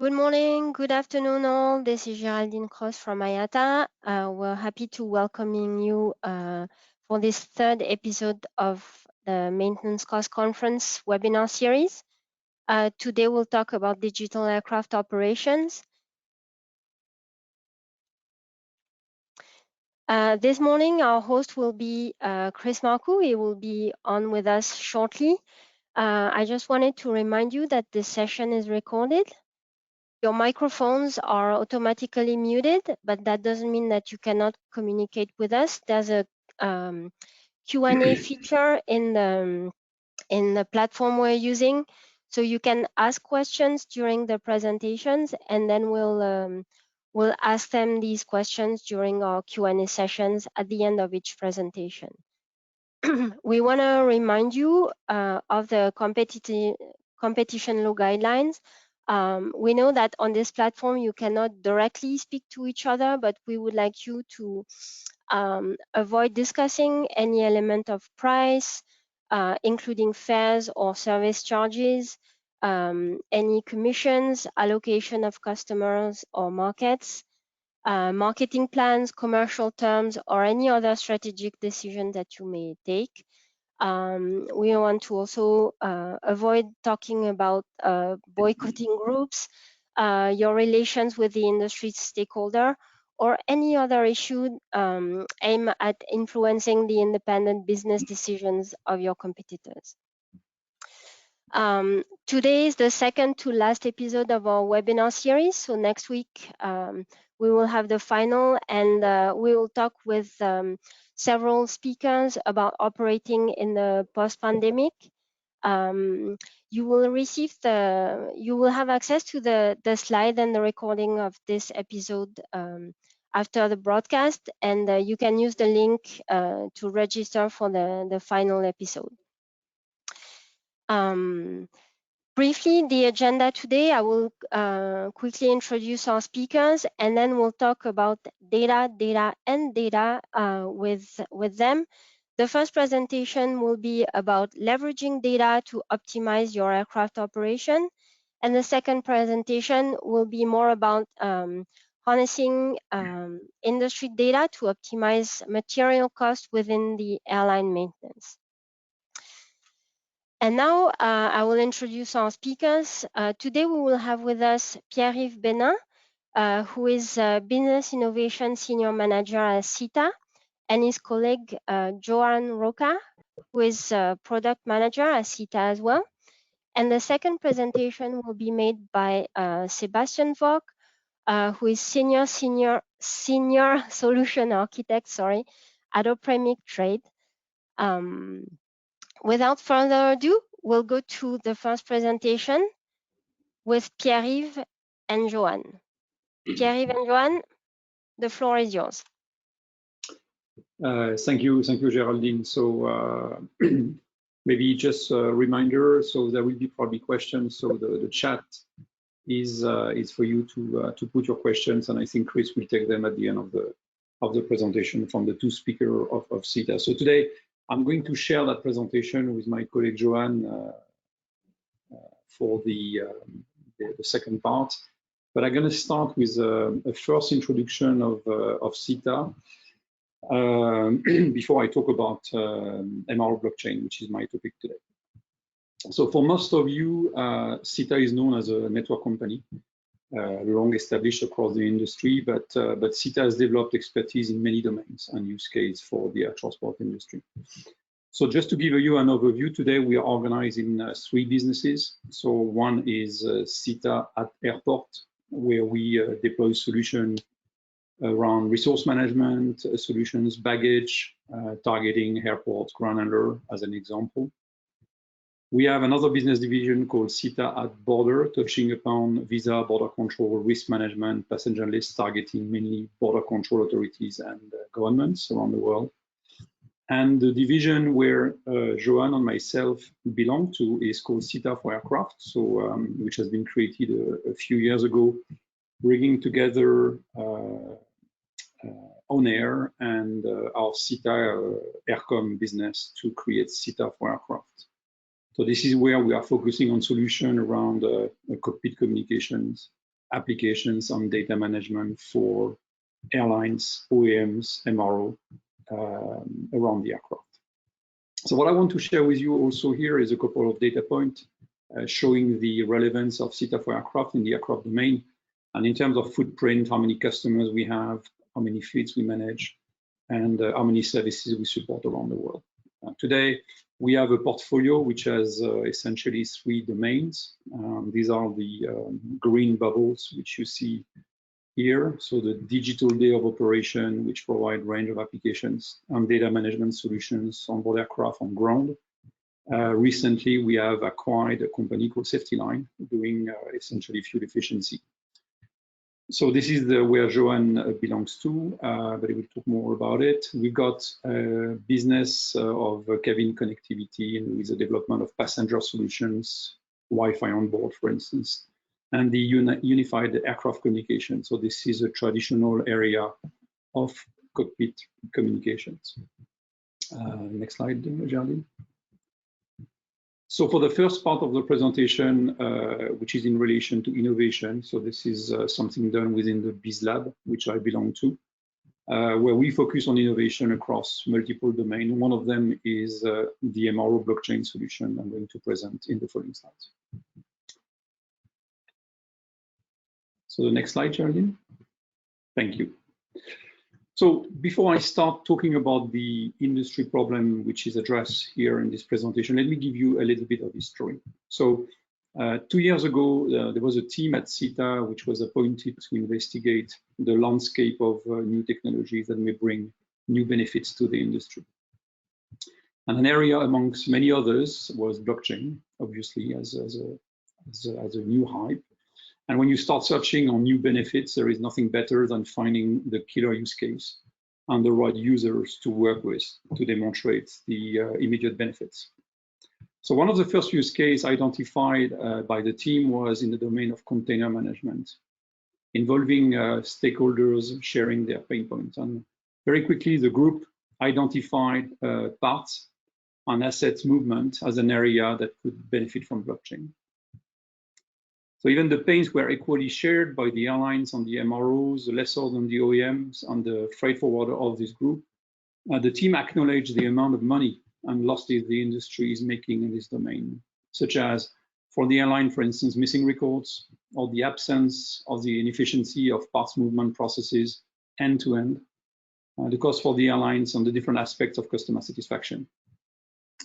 Good morning, good afternoon all. This is Geraldine Cross from IATA. We're happy to welcoming you for this third episode of the Maintenance Cost Conference webinar series. Today we'll talk about digital aircraft operations. This morning our host will be Chris Marcoux. He will be on with us shortly. I just wanted to remind you that this session is recorded. Your microphones are automatically muted, but that doesn't mean that you cannot communicate with us. There's a Q&A feature in the platform we're using, so you can ask questions during the presentations, and then we'll ask them these questions during our Q&A sessions at the end of each presentation. We want to remind you of the competition law guidelines. We know that on this platform you cannot directly speak to each other, but we would like you to avoid discussing any element of price, including fares or service charges, any commissions, allocation of customers or markets, marketing plans, commercial terms, or any other strategic decision that you may take. We want to also avoid talking about boycotting groups, your relations with the industry stakeholder, or any other issue aimed at influencing the independent business decisions of your competitors. Today is the second to last episode of our webinar series. So next week, we will have the final, and we will talk with several speakers about operating in the post-pandemic. You will have access to the slide and the recording of this episode after the broadcast, and you can use the link to register for the final episode. Briefly, the agenda today, I will quickly introduce our speakers, and then we'll talk about data with them. The first presentation will be about leveraging data to optimize your aircraft operation. And the second presentation will be more about harnessing industry data to optimize material costs within the airline maintenance. And now I will introduce our speakers. Today we will have with us Pierre-Yves Benain, who is Business Innovation Senior Manager at SITA, and his colleague Joan Roca, who is Product Manager at SITA as well. And the second presentation will be made by Sebastian Vock, who is Senior Solution Architect, at Opremic Trade. Without further ado, we'll go to the first presentation with Pierre-Yves and Joan. Pierre-Yves and Joan, the floor is yours. Thank you, Geraldine. So maybe just a reminder, so there will be probably questions. So the chat is for you to put your questions, and I think Chris will take them at the end of the presentation from the two speakers of SITA. So today I'm going to share that presentation with my colleague Joan for the second part, but I'm going to start with a first introduction of SITA before I talk about MRO blockchain, which is my topic today. So for most of you, SITA is known as a network company, long established across the industry, but SITA has developed expertise in many domains and use cases for the air transport industry. So just to give you an overview, today we are organized in three businesses. So one is SITA at Airport, where we deploy solutions around resource management, solutions, baggage, targeting airports, ground handler as an example. We have another business division called SITA at Border, touching upon visa, border control, risk management, passenger lists, targeting mainly border control authorities and governments around the world. And the division where Joan and myself belong to is called SITA for Aircraft, so which has been created a few years ago, bringing together On Air and our SITA Aircom business to create SITA for Aircraft. So this is where we are focusing on solutions around cockpit communications, applications on data management for airlines, OEMs, MRO around the aircraft. So what I want to share with you also here is a couple of data points showing the relevance of SITA for aircraft in the aircraft domain. And in terms of footprint, how many customers we have, how many fleets we manage, and how many services we support around the world. Today, we have a portfolio which has essentially 3 domains. These are the green bubbles, which you see here. So the digital day of operation, which provide range of applications and data management solutions on board aircraft on ground. Recently, we have acquired a company called Safety Line, doing essentially fuel efficiency. So this is where Joan belongs to, but he will talk more about it. We've got a business of cabin connectivity and with the development of passenger solutions, Wi-Fi on board, for instance, and the unified aircraft communication. So this is a traditional area of cockpit communications. Next slide, Geraldine. So for the first part of the presentation, which is in relation to innovation, so this is something done within the Biz Lab, which I belong to, where we focus on innovation across multiple domains. One of them is the MRO blockchain solution I'm going to present in the following slides. So the next slide, Geraldine. Thank you. So before I start talking about the industry problem which is addressed here in this presentation, let me give you a little bit of history. So 2 years ago, there was a team at SITA which was appointed to investigate the landscape of new technologies that may bring new benefits to the industry. And an area amongst many others was blockchain, obviously, as a new hype. And when you start searching on new benefits, there is nothing better than finding the killer use case and the right users to work with to demonstrate the immediate benefits. So one of the first use cases identified by the team was in the domain of container management, involving stakeholders sharing their pain points. And very quickly, the group identified parts and assets movement as an area that could benefit from blockchain. So even the pains were equally shared by the airlines and the MROs, the lessors and the OEMs, and the freight forwarder of this group. The team acknowledged the amount of money and losses the industry is making in this domain, such as for the airline, for instance, missing records, or the absence of the inefficiency of parts movement processes end-to-end, the cost for the airlines and the different aspects of customer satisfaction.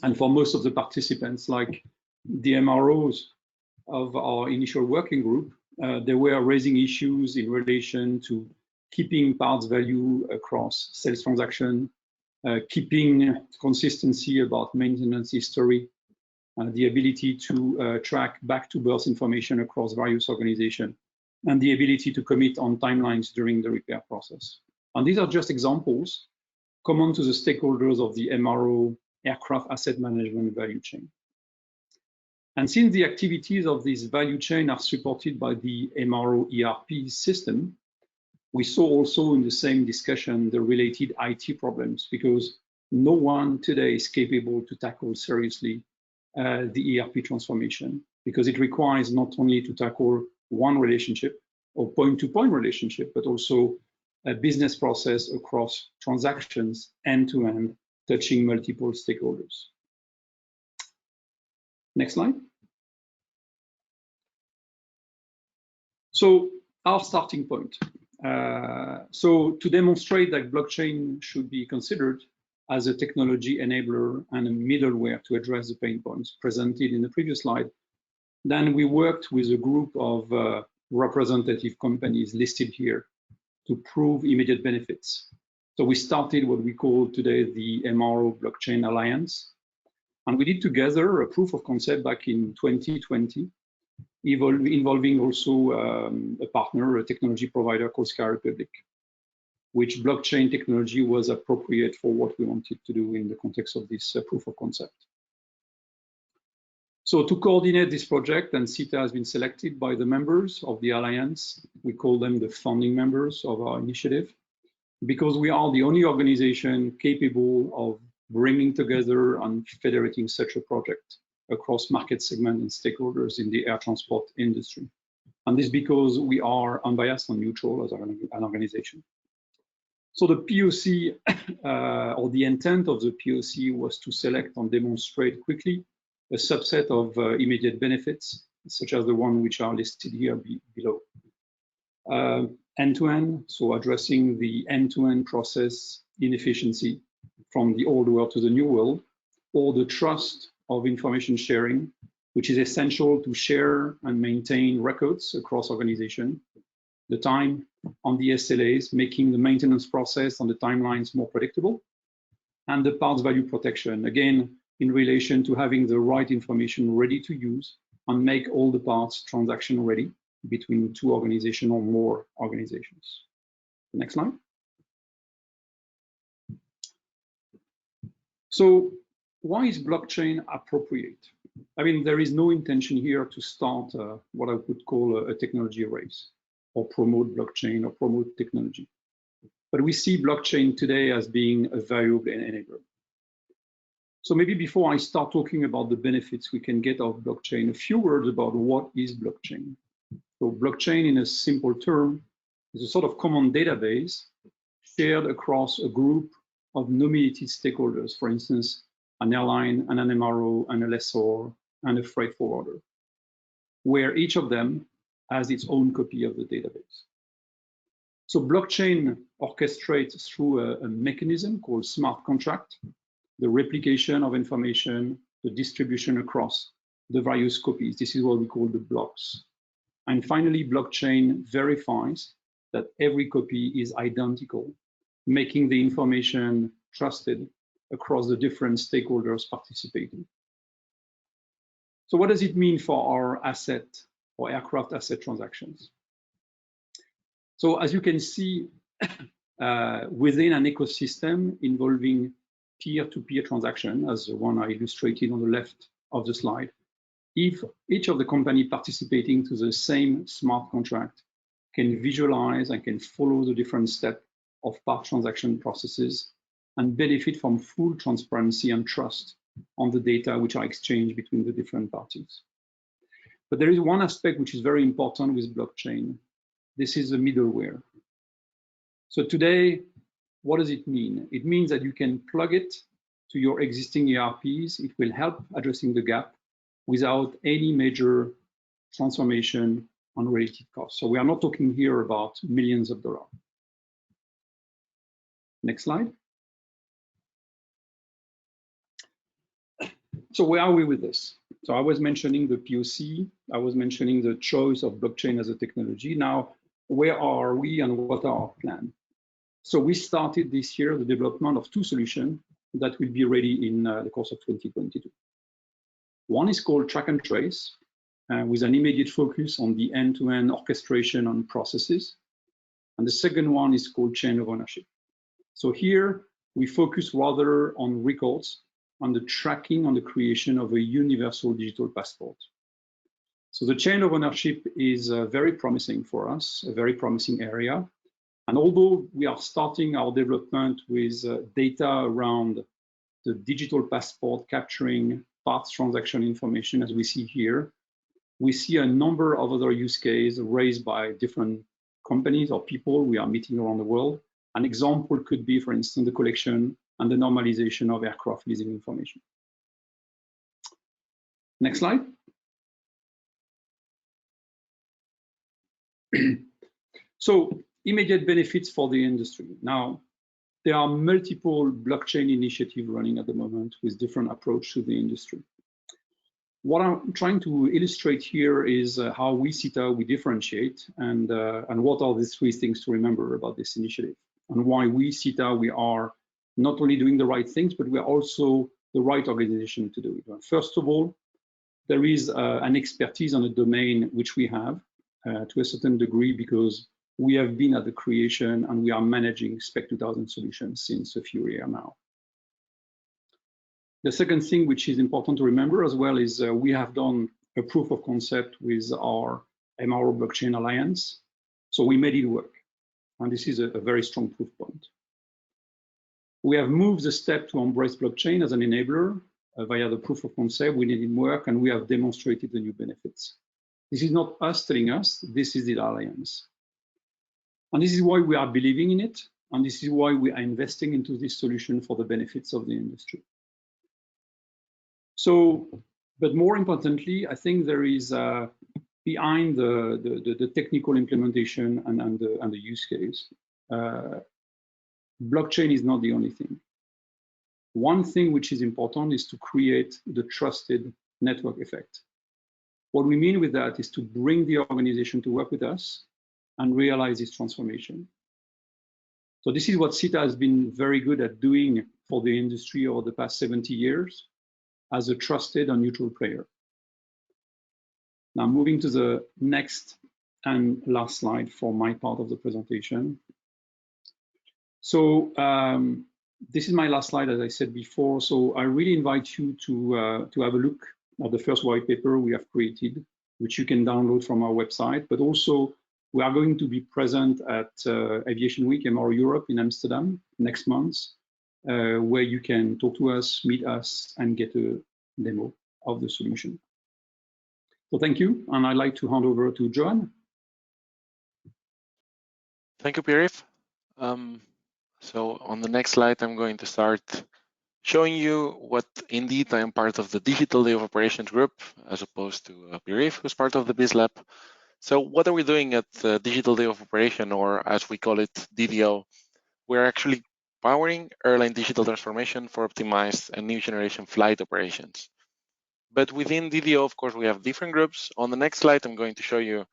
And for most of the participants, like the MROs, of our initial working group, they were raising issues in relation to keeping parts value across sales transaction, keeping consistency about maintenance history, the ability to track back-to-birth information across various organizations, and the ability to commit on timelines during the repair process. And these are just examples common to the stakeholders of the MRO aircraft asset management value chain. And since the activities of this value chain are supported by the MRO ERP system, we saw also in the same discussion the related IT problems, because no one today is capable to tackle seriously the ERP transformation, because it requires not only to tackle one relationship or point-to-point relationship, but also a business process across transactions end-to-end, touching multiple stakeholders. Next slide. So our starting point. So to demonstrate that blockchain should be considered as a technology enabler and a middleware to address the pain points presented in the previous slide, then we worked with a group of representative companies listed here to prove immediate benefits. So we started what we call today the MRO Blockchain Alliance. And we did together a proof of concept back in 2020, involving also a partner, a technology provider called Sky Republic, which blockchain technology was appropriate for what we wanted to do in the context of this proof of concept. So to coordinate this project, and SITA has been selected by the members of the Alliance. We call them the founding members of our initiative, because we are the only organization capable of bringing together and federating such a project across market segments and stakeholders in the air transport industry. And this because we are unbiased and neutral as an organization. So the POC, or the intent of the POC, was to select and demonstrate quickly a subset of immediate benefits, such as the one which are listed here below. End-to-end, so addressing the end-to-end process inefficiency from the old world to the new world, or the trust of information sharing, which is essential to share and maintain records across organization, the time on the SLAs, making the maintenance process and the timelines more predictable, and the parts value protection, again, in relation to having the right information ready to use and make all the parts transaction ready between two organizations or more organizations. Next slide. So why is blockchain appropriate? I mean, there is no intention here to start what I would call a technology race or promote blockchain or promote technology. But we see blockchain today as being a valuable enabler. So maybe before I start talking about the benefits we can get of blockchain, a few words about what is blockchain. So blockchain, in a simple term, is a sort of common database shared across a group of nominated stakeholders, for instance, an airline, and an MRO, and a lessor, and a freight forwarder, where each of them has its own copy of the database. So blockchain orchestrates through a mechanism called smart contract, the replication of information, the distribution across the various copies. This is what we call the blocks. And finally, blockchain verifies that every copy is identical, making the information trusted across the different stakeholders participating. So what does it mean for our asset or aircraft asset transactions? So as you can see, within an ecosystem involving peer-to-peer transaction, as the one I illustrated on the left of the slide, if each of the company participating to the same smart contract can visualize and can follow the different steps of part transaction processes and benefit from full transparency and trust on the data which are exchanged between the different parties. But there is one aspect which is very important with blockchain. This is the middleware. So today, what does it mean? It means that you can plug it to your existing ERPs. It will help addressing the gap without any major transformation on related costs. So we are not talking here about millions of dollars. Next slide. So where are we with this? So I was mentioning the POC. I was mentioning the choice of blockchain as a technology. Now, where are we and what are our plans? So we started this year the development of two solutions that will be ready in the course of 2022. One is called track and trace, with an immediate focus on the end-to-end orchestration on processes. And the second one is called chain of ownership. So here we focus rather on records, on the tracking, on the creation of a universal digital passport. So the chain of ownership is very promising for us, a very promising area. And although we are starting our development with data around the digital passport capturing parts transaction information, as we see here, we see a number of other use cases raised by different companies or people we are meeting around the world. An example could be, for instance, the collection and the normalization of aircraft leasing information. Next slide. So immediate benefits for the industry. Now, there are multiple blockchain initiatives running at the moment with different approach to the industry. What I'm trying to illustrate here is how we SITA, we differentiate, and what are the three things to remember about this initiative, and why we SITA, we are not only doing the right things, but we are also the right organization to do it. First of all, there is an expertise on a domain which we have to a certain degree because we have been at the creation and we are managing Spec 2000 solutions since a few years now. The second thing which is important to remember as well is we have done a proof of concept with our MRO Blockchain Alliance. So we made it work. And this is a very strong proof point. We have moved the step to embrace blockchain as an enabler via the proof of concept. We did it work and we have demonstrated the new benefits. This is not us telling us, this is the Alliance. And this is why we are believing in it, and this is why we are investing into this solution for the benefits of the industry. So, but more importantly, I think there is behind the technical implementation and the use case, blockchain is not the only thing. One thing which is important is to create the trusted network effect. What we mean with that is to bring the organization to work with us and realize this transformation. So this is what SITA has been very good at doing for the industry over the past 70 years as a trusted and neutral player. Now moving to the next and last slide for my part of the presentation. So this is my last slide, as I said before. So I really invite you to have a look at the first white paper we have created, which you can download from our website. But also, we are going to be present at Aviation Week MRO Europe in Amsterdam next month, where you can talk to us, meet us, and get a demo of the solution. So thank you, and I'd like to hand over to Joan. Thank you, Pierre-Yves. So on the next slide, I'm going to start showing you what indeed I am part of the Digital Day of Operations group, as opposed to Pierre-Yves, who's part of the BizLab. So what are we doing at the Digital Day of Operation, or as we call it, DDO? We're actually powering airline digital transformation for optimized and new generation flight operations. But within DDO, of course, we have different groups. On the next slide, I'm going to show you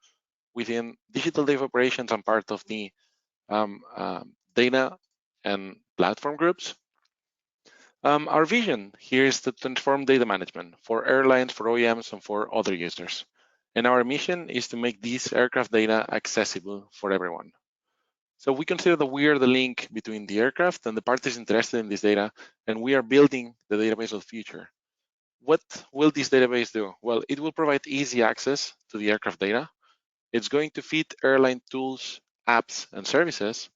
within Digital Day of Operations, I'm part of the data and platform groups. Our vision here is to transform data management for airlines, for OEMs, and for other users. And our mission is to make these aircraft data accessible for everyone. So we consider that we are the link between the aircraft and the parties interested in this data, and we are building the database of the future. What will this database do? Well, it will provide easy access to the aircraft data. It's going to feed airline tools, apps, and services.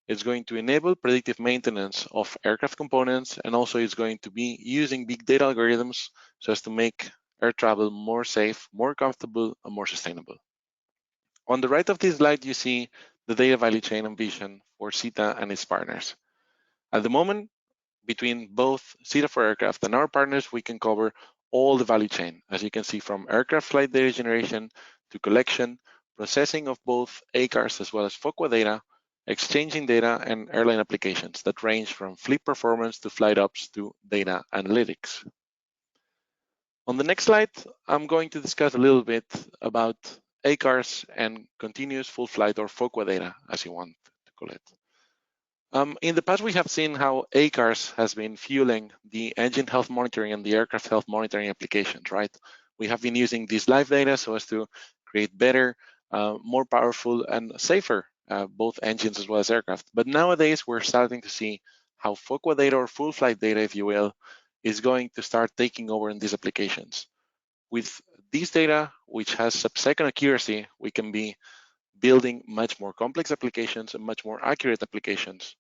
It's going to enable predictive maintenance of aircraft components, and also it's going to be using big data algorithms so as to make air travel more safe, more comfortable, and more sustainable. On the right of this slide, you see the data value chain and vision for SITA and its partners. At the moment, between both SITA for Aircraft and our partners, we can cover all the value chain, as you can see, from aircraft flight data generation to collection, processing of both ACARS as well as FOCWA data, exchanging data, and airline applications that range from fleet performance to flight ops to data analytics. On the next slide, I'm going to discuss a little bit about ACARS and continuous full flight, or FOCWA data, as you want to call it. In the past, we have seen how ACARS has been fueling the engine health monitoring and the aircraft health monitoring applications, right? We have been using this live data so as to create better, more powerful, and safer both engines as well as aircraft. But nowadays, we're starting to see how FOCWA data, or full flight data, if you will, is going to start taking over in these applications. With this data, which has sub-second accuracy, we can be building much more complex applications and much more accurate applications.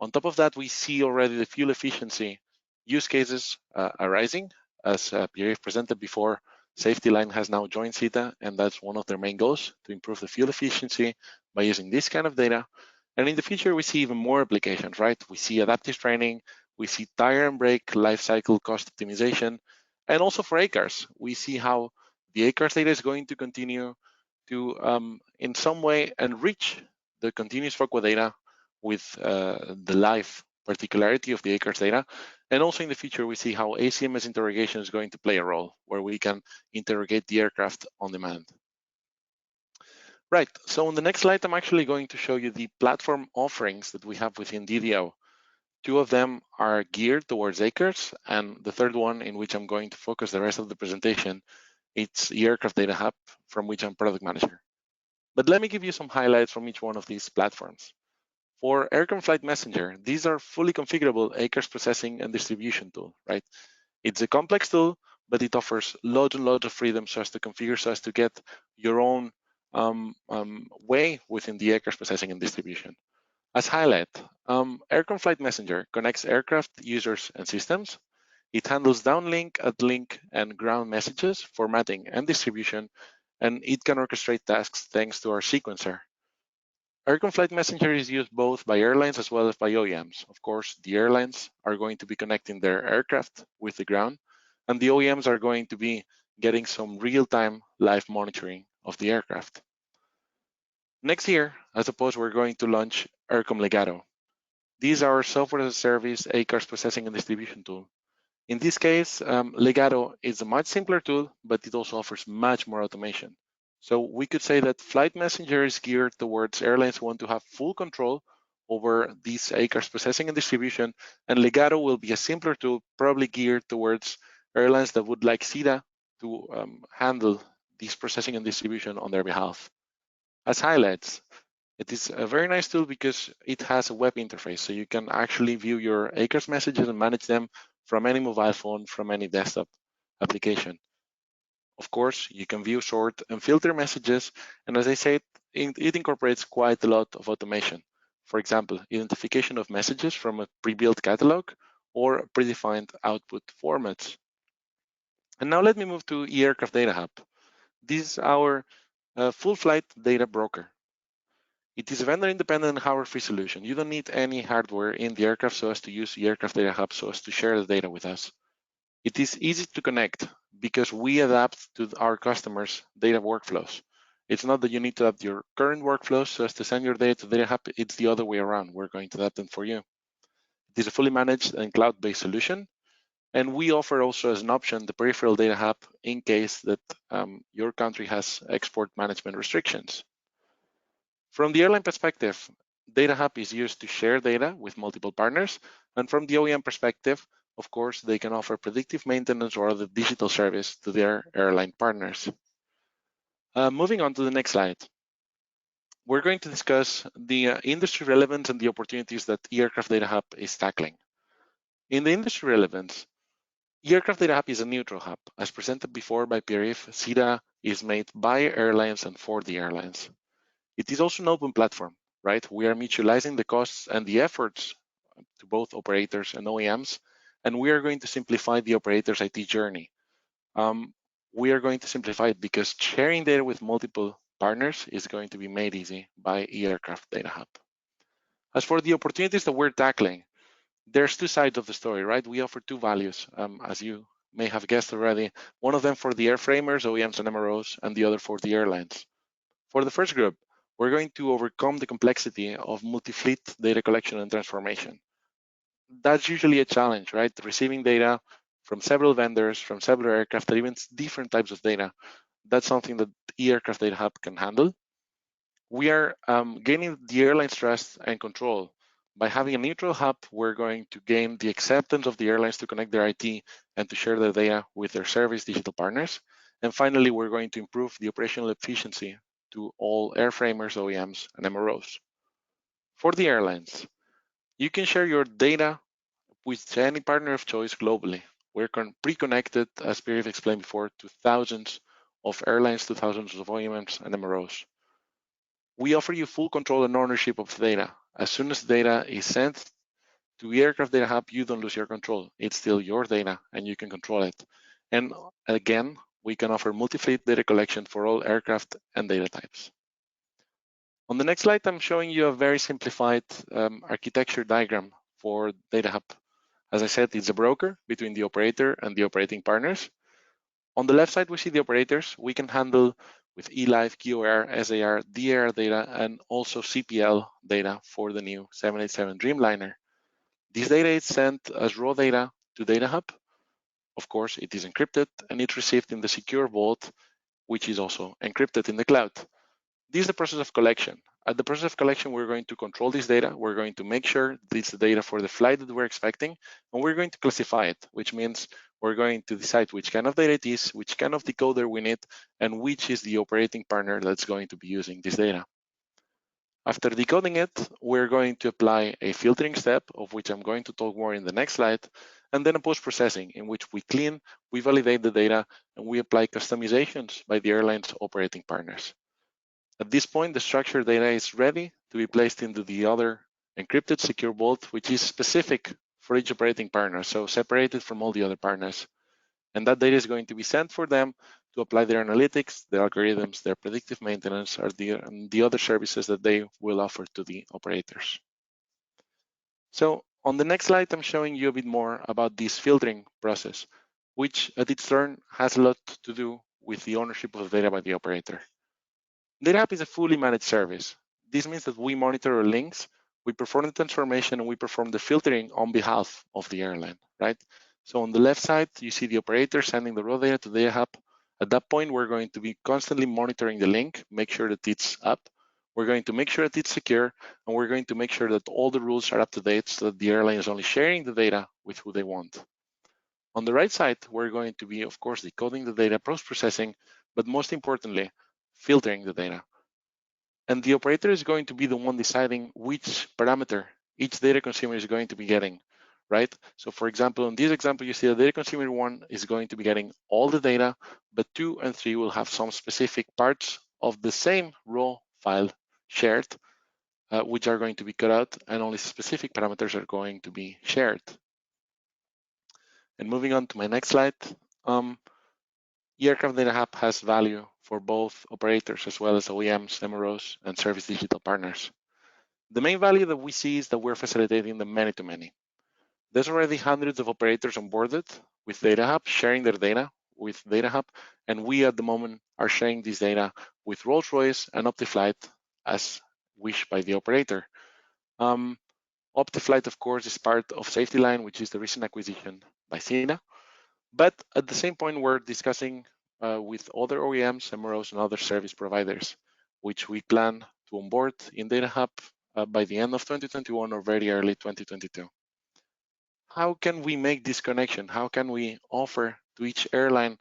On top of that, we see already the fuel efficiency use cases arising. As Pierre presented before, Safety Line has now joined SITA, and that's one of their main goals, to improve the fuel efficiency by using this kind of data. And in the future, we see even more applications, right? We see adaptive training, we see tire and brake life cycle cost optimization, and also for ACARS, we see how the ACARS data is going to continue to, in some way, enrich the continuous FOCWA data with the live particularity of the ACARS data. And also in the future, we see how ACMS interrogation is going to play a role, where we can interrogate the aircraft on demand. Right, so on the next slide, I'm actually going to show you the platform offerings that we have within DDO. Two of them are geared towards ACARS, and the third one, in which I'm going to focus the rest of the presentation, it's the Aircraft Data Hub, from which I'm product manager. But let me give you some highlights from each one of these platforms. For Aircraft Flight Messenger, these are fully configurable ACARS processing and distribution tool, right? It's a complex tool, but it offers loads and loads of freedom so as to configure, so as to get your own way within the ACARS processing and distribution. As highlight, Aircraft Flight Messenger connects aircraft, users, and systems. It handles downlink, uplink, and ground messages, formatting, and distribution. and it can orchestrate tasks thanks to our sequencer. Aircon Flight Messenger is used both by airlines as well as by OEMs. Of course, the airlines are going to be connecting their aircraft with the ground, and the OEMs are going to be getting some real-time live monitoring of the aircraft. Next year, I suppose we're going to launch Aircom Legato. These are our software as a service ACARS processing and distribution tool. In this case, Legato is a much simpler tool, but it also offers much more automation. So we could say that Flight Messenger is geared towards airlines who want to have full control over these ACARS processing and distribution, and Legato will be a simpler tool, probably geared towards airlines that would like SITA to handle this processing and distribution on their behalf. As highlights, it is a very nice tool because it has a web interface, so you can actually view your ACARS messages and manage them from any mobile phone, from any desktop application. Of course, you can view, sort, and filter messages, and as I said, it incorporates quite a lot of automation. For example, identification of messages from a pre-built catalog or predefined output formats. And now let me move to eAircraft Data Hub. This is our full flight data broker. It is a vendor-independent and hardware-free solution. You don't need any hardware in the aircraft so as to use the Aircraft Data Hub so as to share the data with us. It is easy to connect because we adapt to our customers' data workflows. It's not that you need to adapt your current workflows so as to send your data to Data Hub. It's the other way around. We're going to adapt them for you. It is a fully managed and cloud-based solution. And we offer also as an option the peripheral Data Hub in case that your country has export management restrictions. From the airline perspective, Data Hub is used to share data with multiple partners. And from the OEM perspective, of course, they can offer predictive maintenance or other digital service to their airline partners. Moving on to the next slide. We're going to discuss the industry relevance and the opportunities that eAircraft Data Hub is tackling. In the industry relevance, eAircraft Data Hub is a neutral hub. As presented before by Pierre-Yves, SITA is made by airlines and for the airlines. It is also an open platform, right? We are mutualizing the costs and the efforts to both operators and OEMs, and we are going to simplify the operator's IT journey. We are going to simplify it because sharing data with multiple partners is going to be made easy by eAircraft Data Hub. As for the opportunities that we're tackling, there's two sides of the story, right? We offer two values, as you may have guessed already, one of them for the airframers, OEMs and MROs, and the other for the airlines. For the first group, we're going to overcome the complexity of multi-fleet data collection and transformation. That's usually a challenge, right? Receiving data from several vendors, from several aircraft, or even different types of data. That's something that eAircraft Data Hub can handle. We are gaining the airline's trust and control. By having a neutral hub, we're going to gain the acceptance of the airlines to connect their IT and to share their data with their service digital partners. And finally, we're going to improve the operational efficiency to all airframers, OEMs, and MROs. For the airlines, you can share your data with any partner of choice globally. We're pre-connected, as Pierre explained before, to thousands of airlines, to thousands of OEMs and MROs. We offer you full control and ownership of the data. As soon as data is sent to eAircraft Data Hub, you don't lose your control. It's still your data and you can control it. And again, we can offer multi-fleet data collection for all aircraft and data types. On the next slide, I'm showing you a very simplified architecture diagram for Data Hub. As I said, it's a broker between the operator and the operating partners. On the left side, we see the operators. We can handle with eLive, QOR, SAR, DAR data, and also CPL data for the new 787 Dreamliner. This data is sent as raw data to Data Hub. Of course, it is encrypted and it's received in the secure vault, which is also encrypted in the cloud. This is the process of collection. At the process of collection, we're going to control this data. We're going to make sure it's the data for the flight that we're expecting, and we're going to classify it, which means we're going to decide which kind of data it is, which kind of decoder we need, and which is the operating partner that's going to be using this data. After decoding it, we're going to apply a filtering step, of which I'm going to talk more in the next slide, and then a post-processing in which we clean, we validate the data, and we apply customizations by the airline's operating partners. At this point, the structured data is ready to be placed into the other encrypted secure vault, which is specific for each operating partner, so separated from all the other partners. And that data is going to be sent for them to apply their analytics, their algorithms, their predictive maintenance, and the other services that they will offer to the operators. So on the next slide, I'm showing you a bit more about this filtering process, which at its turn has a lot to do with the ownership of the data by the operator. Data Hub is a fully managed service. This means that we monitor our links, we perform the transformation, and we perform the filtering on behalf of the airline, right? So on the left side, you see the operator sending the raw data to Data Hub. At that point, we're going to be constantly monitoring the link, make sure that it's up. We're going to make sure that it's secure, and we're going to make sure that all the rules are up to date so that the airline is only sharing the data with who they want. On the right side, we're going to be, of course, decoding the data, post-processing, but most importantly, filtering the data. And the operator is going to be the one deciding which parameter each data consumer is going to be getting, right? So for example, in this example, you see the data consumer 1 is going to be getting all the data, but 2 and 3 will have some specific parts of the same raw file shared, which are going to be cut out, and only specific parameters are going to be shared. And moving on to my next slide, Aircraft Data Hub has value for both operators as well as OEMs, MROs, and service digital partners. The main value that we see is that we're facilitating the many-to-many. There's already hundreds of operators onboarded with Data Hub, sharing their data with Data Hub, and we at the moment are sharing this data with Rolls-Royce and OptiFlight as wished by the operator. OptiFlight, of course, is part of Safety Line, which is the recent acquisition by SITA. But at the same point, we're discussing with other OEMs, MROs, and other service providers, which we plan to onboard in Data Hub by the end of 2021 or very early 2022. How can we make this connection? How can we offer to each airline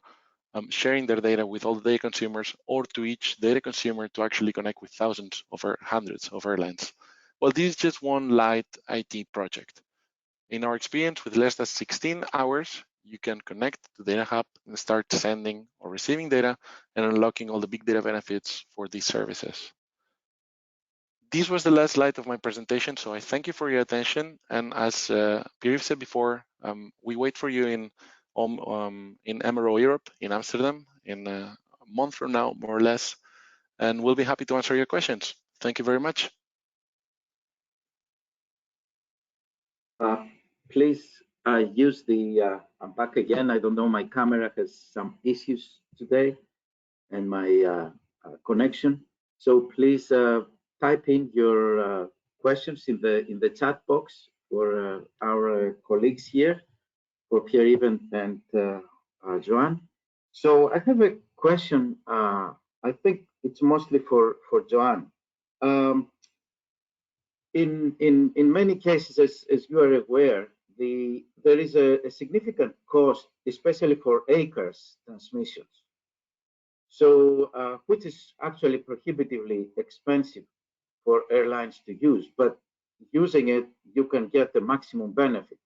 sharing their data with all the data consumers, or to each data consumer to actually connect with thousands or hundreds of airlines? Well, this is just one light IT project. In our experience, with less than 16 hours, you can connect to Data Hub and start sending or receiving data and unlocking all the big data benefits for these services. This was the last slide of my presentation, so I thank you for your attention. And as Pierre-Yves said before, we wait for you in MRO Europe in Amsterdam in a month from now, more or less, and we'll be happy to answer your questions. Thank you very much. Please use the, I'm back again. I don't know, my camera has some issues today and my connection. So please type in your questions in the chat box for our colleagues here, for Pierre-Yves and Joan. So I have a question. I think it's mostly for Joan. In many cases, as you are aware, there is a significant cost, especially for ACARS transmissions. So, which is actually prohibitively expensive for airlines to use, but using it, you can get the maximum benefit.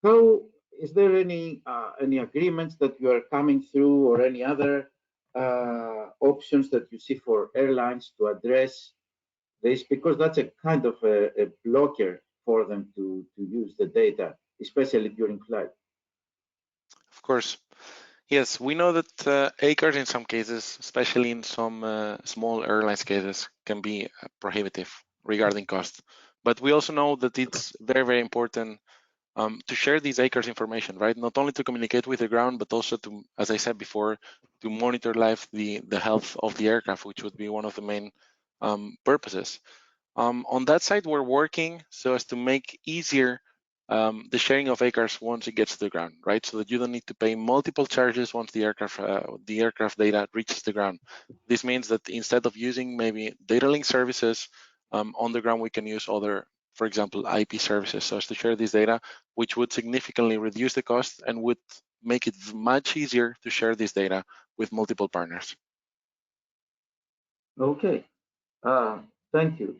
How is there any agreements that you are coming through, or any other options that you see for airlines to address this, because that's a kind of a blocker for them to use the data, especially during flight? Of course. Yes, we know that ACARS in some cases, especially in some small airlines cases, can be prohibitive regarding cost. But we also know that it's very, very important to share these ACARS information, right? Not only to communicate with the ground, but also to, as I said before, to monitor live the health of the aircraft, which would be one of the main purposes. On that side, we're working so as to make easier the sharing of ACARS once it gets to the ground, right? So that you don't need to pay multiple charges once the aircraft data reaches the ground. This means that instead of using maybe data link services on the ground, we can use other, for example, IP services, so as to share this data, which would significantly reduce the cost and would make it much easier to share this data with multiple partners. Okay, thank you.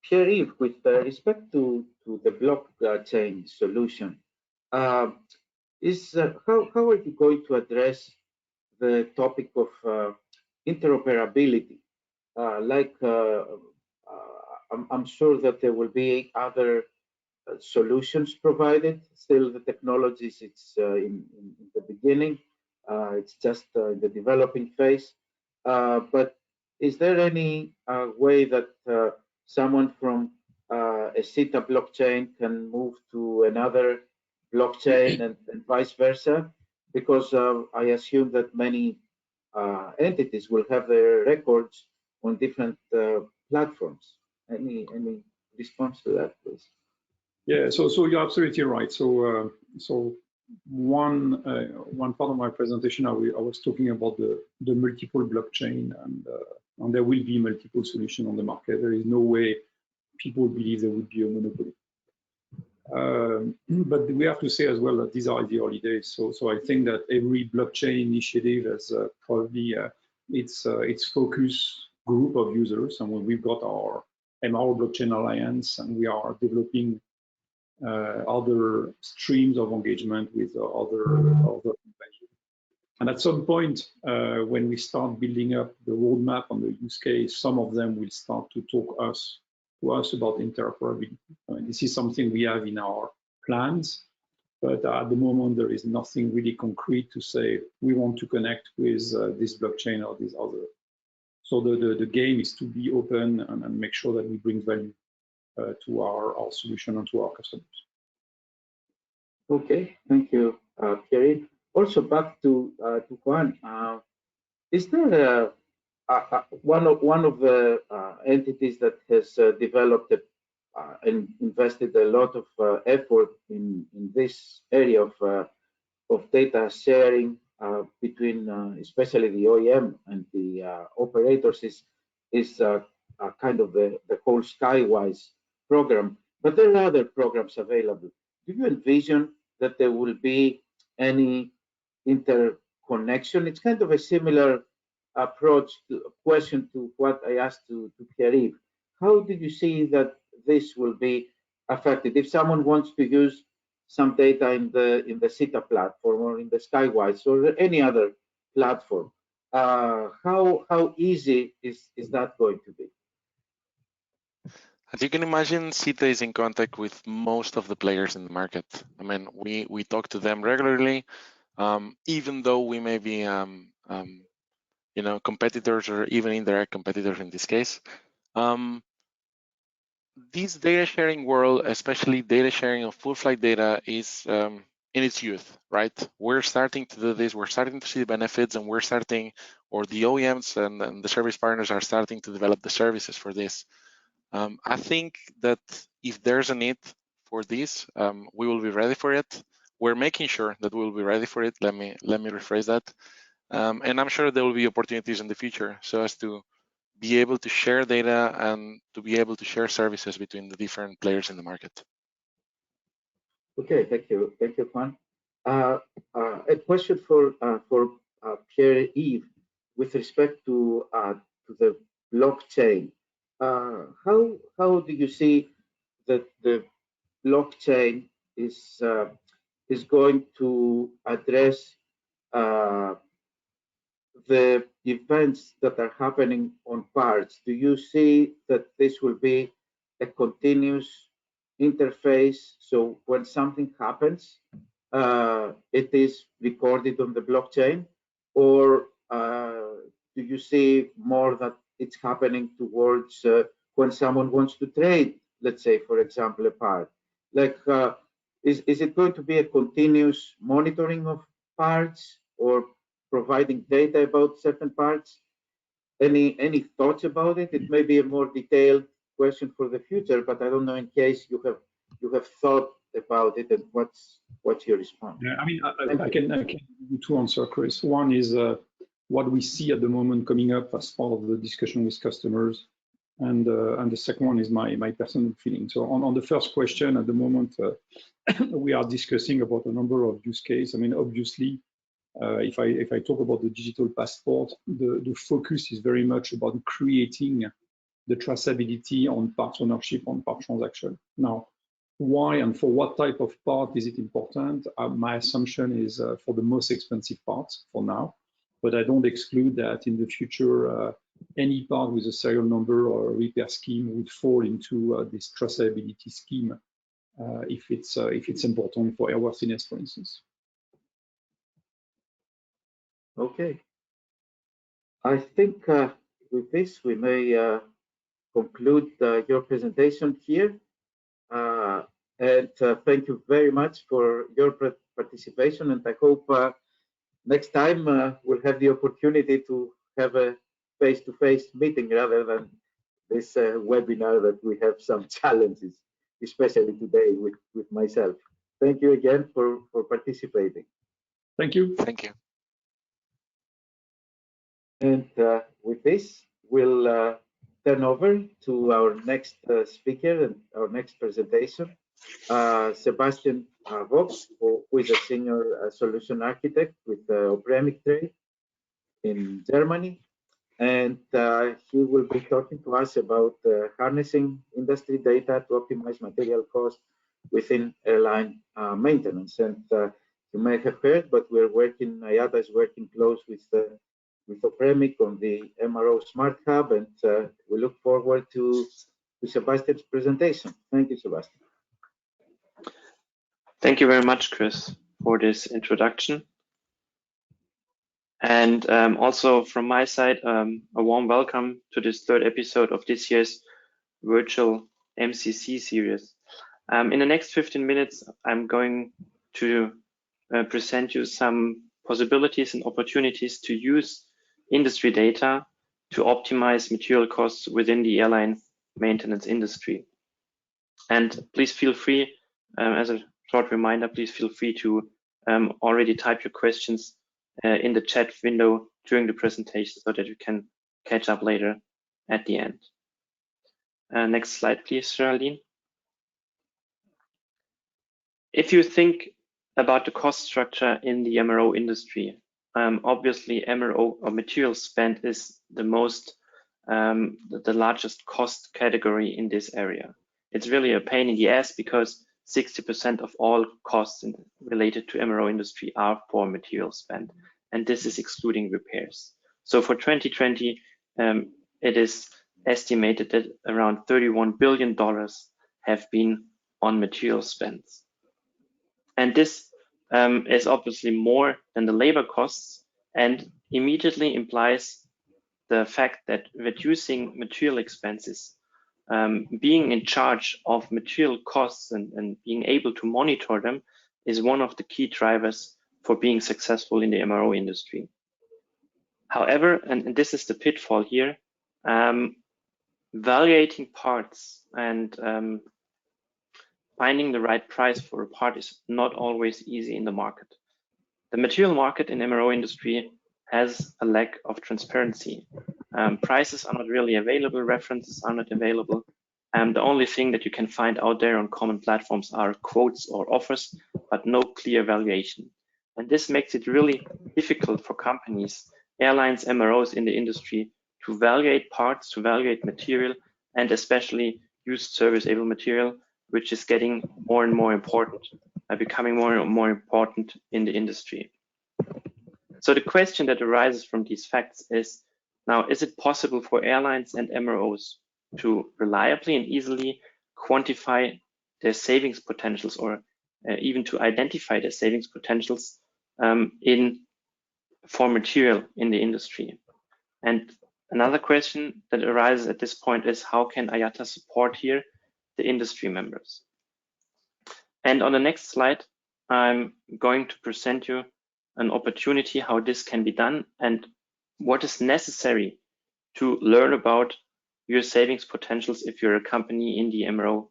Pierre-Yves, with respect to the blockchain solution, how are you going to address the topic of interoperability? I'm sure that there will be other solutions provided. Still, the technologies, it's in the beginning. It's just in the developing phase. But is there any way that someone from a SITA blockchain can move to another blockchain and vice versa? Because I assume that many entities will have their records on different platforms. Any response to that, please? Yeah, so you're absolutely right. So one part of my presentation, I was talking about the multiple blockchain, and there will be multiple solutions on the market. There is no way people believe there would be a monopoly. But we have to say as well that these are the early days. So I think that every blockchain initiative has probably its focus group of users, and we've got our MRO Blockchain Alliance, and we are developing other streams of engagement with other companies. And at some point, when we start building up the roadmap on the use case, some of them will start to talk to us about interoperability. I mean, this is something we have in our plans, but at the moment there is nothing really concrete to say we want to connect with this blockchain or this other. So the game is to be open and make sure that we bring value to our solution and to our customers. Okay, thank you, Pierre. Also back to Juan. Is there one of the entities that has developed and invested a lot of effort in this area of data sharing between especially the OEM and the operators is kind of the whole Skywise program, but there are other programs available. Do you envision that there will be any interconnection? It's kind of a similar question to what I asked to Pierre-Yves. How do you see that this will be affected if someone wants to use some data in the SITA platform or in the Skywise or any other platform? How easy is that going to be? As you can imagine, SITA is in contact with most of the players in the market. I mean, we talk to them regularly, even though we may be you know, competitors or even indirect competitors in this case. This data sharing world, especially data sharing of full flight data, is in its youth, right? We're starting to do this, we're starting to see the benefits, and we're starting, or the OEMs and the service partners are starting to develop the services for this. I think that if there's a need for this, we will be ready for it. We're making sure that we'll be ready for it. Let me rephrase that. And I'm sure there will be opportunities in the future so as to be able to share data and to be able to share services between the different players in the market. Okay, thank you, Juan. A question for Pierre-Yves with respect to the blockchain. How do you see that the blockchain is going to address the events that are happening on parts? Do you see that this will be a continuous interface? So when something happens, it is recorded on the blockchain, or do you see more that it's happening towards when someone wants to trade, let's say, for example, a part? Like, is it going to be a continuous monitoring of parts or providing data about certain parts? Any thoughts about it? It may be a more detailed question for the future, but I don't know in case you have thought about it, and what's your response? Yeah, I mean, I can give you two answers, Chris. One is what we see at the moment coming up as part of the discussion with customers, and the second one is my personal feeling. So on the first question, at the moment, we are discussing about a number of use cases. I mean, obviously, if I talk about the digital passport, the focus is very much about creating the traceability on parts ownership, on part transaction. Now, why and for what type of part is it important? My assumption is for the most expensive parts for now, but I don't exclude that in the future any part with a serial number or a repair scheme would fall into this traceability scheme if it's important for airworthiness, for instance. Okay. I think with this, we may conclude your presentation here. And thank you very much for your participation. And I hope next time we'll have the opportunity to have a face-to-face meeting rather than this webinar that we have some challenges, especially today with myself. Thank you again for participating. Thank you. Thank you. And with this, we'll turn over to our next speaker and our next presentation, Sebastian Vock, who is a senior solution architect with Opremic Trade in Germany. And he will be talking to us about harnessing industry data to optimize material costs within airline maintenance. And you may have heard, but we're working, IATA is working close with Opremic on the MRO Smart Hub, and we look forward to Sebastian's presentation. Thank you, Sebastian. Thank you very much, Chris, for this introduction. And also from my side, a warm welcome to this third episode of this year's virtual MCC series. In the next 15 minutes, I'm going to present you some possibilities and opportunities to use industry data to optimize material costs within the airline maintenance industry. And please feel free, as a short reminder, please feel free to already type your questions in the chat window during the presentation so that you can catch up later at the end. Next slide, please, Charlene. If you think about the cost structure in the MRO industry, obviously MRO or material spend is the largest cost category in this area. It's really a pain in the ass because 60% of all costs related to MRO industry are for material spend, and this is excluding repairs. So for 2020, it is estimated that around $31 billion have been on material spends. And this is obviously more than the labor costs and immediately implies the fact that reducing material expenses, being in charge of material costs and being able to monitor them is one of the key drivers for being successful in the MRO industry. However, and this is the pitfall here, evaluating parts and finding the right price for a part is not always easy in the market. The material market in MRO industry has a lack of transparency. Prices are not really available, references are not available. The only thing that you can find out there on common platforms are quotes or offers, but no clear valuation. And this makes it really difficult for companies, airlines, MROs in the industry to evaluate parts, to evaluate material, and especially used serviceable material, which is getting more and more important, becoming more and more important in the industry. So the question that arises from these facts is, now, is it possible for airlines and MROs to reliably and easily quantify their savings potentials or even to identify their savings potentials for material in the industry? And another question that arises at this point is, how can IATA support here the industry members? And on the next slide, I'm going to present you an opportunity how this can be done and what is necessary to learn about your savings potentials if you're a company in the MRO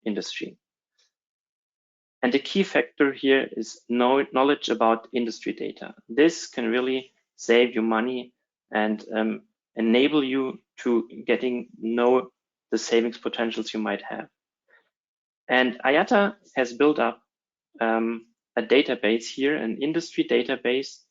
industry. And the key factor here is knowledge about industry data. This can really save you money and enable you to know the savings potentials you might have. And IATA has built up a database here, an industry database,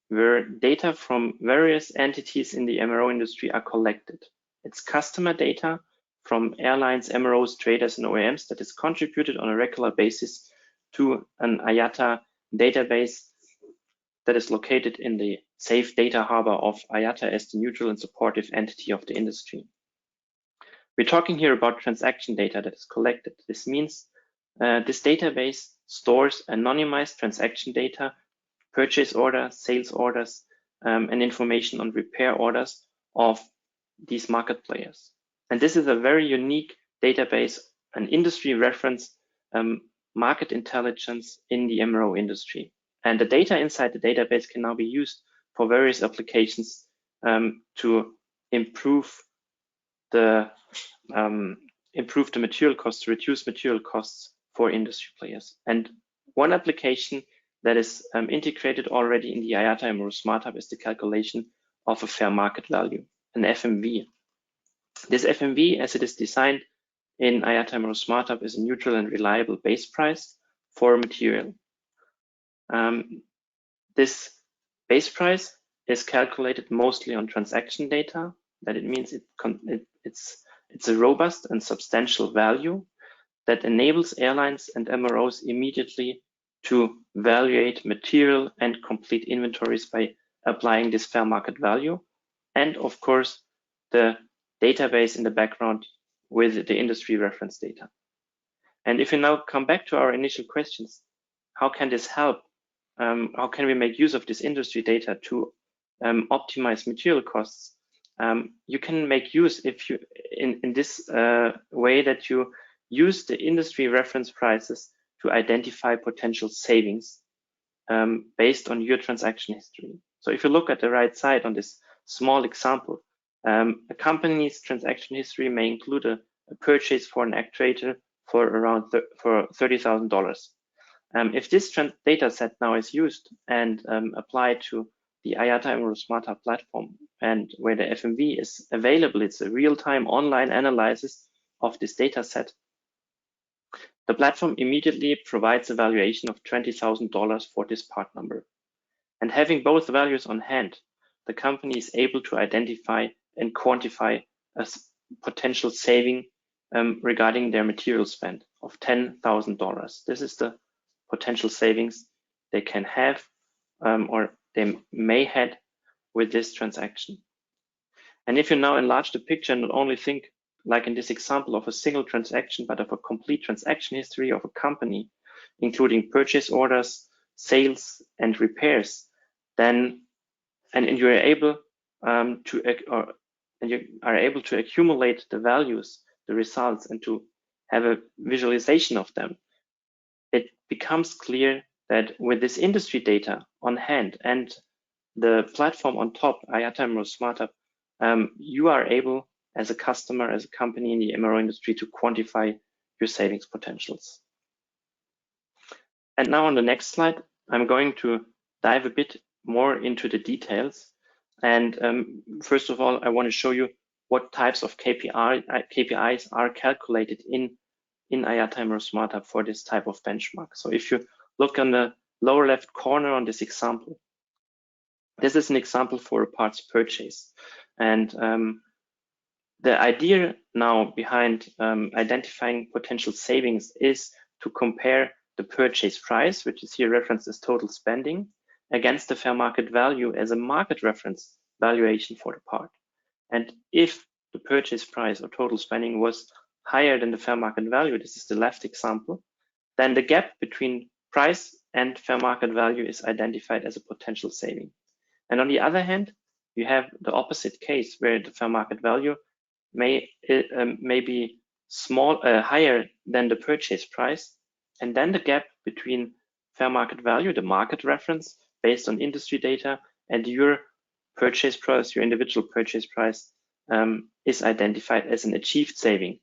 where data from various entities in the MRO industry are collected. It's customer data from airlines, MROs, traders, and OEMs that is contributed on a regular basis to an IATA database that is located in the safe data harbor of IATA as the neutral and supportive entity of the industry. We're talking here about transaction data that is collected. This means this database stores anonymized transaction data, purchase orders, sales orders, and information on repair orders of these market players. And this is a very unique database, an industry reference market intelligence in the MRO industry. And the data inside the database can now be used for various applications to improve the material costs, to reduce material costs for industry players. And one application that is integrated already in the IATA MRO Smart Hub is the calculation of a fair market value, an FMV. This FMV, as it is designed in IATA MRO Smart Hub, is a neutral and reliable base price for a material. This base price is calculated mostly on transaction data. That it means it's a robust and substantial value that enables airlines and MROs immediately to evaluate material and complete inventories by applying this fair market value, and of course the database in the background with the industry reference data. And if we now come back to our initial questions, how can this help? How can we make use of this industry data to optimize material costs? You can make use if you in this way that you use the industry reference prices to identify potential savings based on your transaction history. So if you look at the right side on this small example, a company's transaction history may include a purchase for an actuator for around $30,000. If this data set now is used and applied to the IATA MRO Smart Hub platform, and where the FMV is available, it's a real-time online analysis of this data set. The platform immediately provides a valuation of $20,000 for this part number. And having both values on hand, the company is able to identify and quantify a potential saving regarding their material spend of $10,000. This is the potential savings they can have or they may have with this transaction. And if you now enlarge the picture and not only think, like in this example, of a single transaction, but of a complete transaction history of a company, including purchase orders, sales, and repairs, then and you are able to accumulate the values, the results, and to have a visualization of them, it becomes clear that with this industry data on hand and the platform on top, IATA MRO Smart Hub, you are able, as a customer, as a company in the MRO industry, to quantify your savings potentials. And now on the next slide, I'm going to dive a bit more into the details. And first of all, I want to show you what types of KPIs are calculated in IATA MRO Smart Hub for this type of benchmark. So if you look on the lower left corner on this example, this is an example for a parts purchase. And the idea now behind identifying potential savings is to compare the purchase price, which is here referenced as total spending, against the fair market value as a market reference valuation for the part. And if the purchase price or total spending was higher than the fair market value, this is the left example, then the gap between price and fair market value is identified as a potential saving. And on the other hand, you have the opposite case where the fair market value may be higher than the purchase price, and then the gap between fair market value, the market reference based on industry data, and your purchase price, your individual purchase price, is identified as an achieved saving,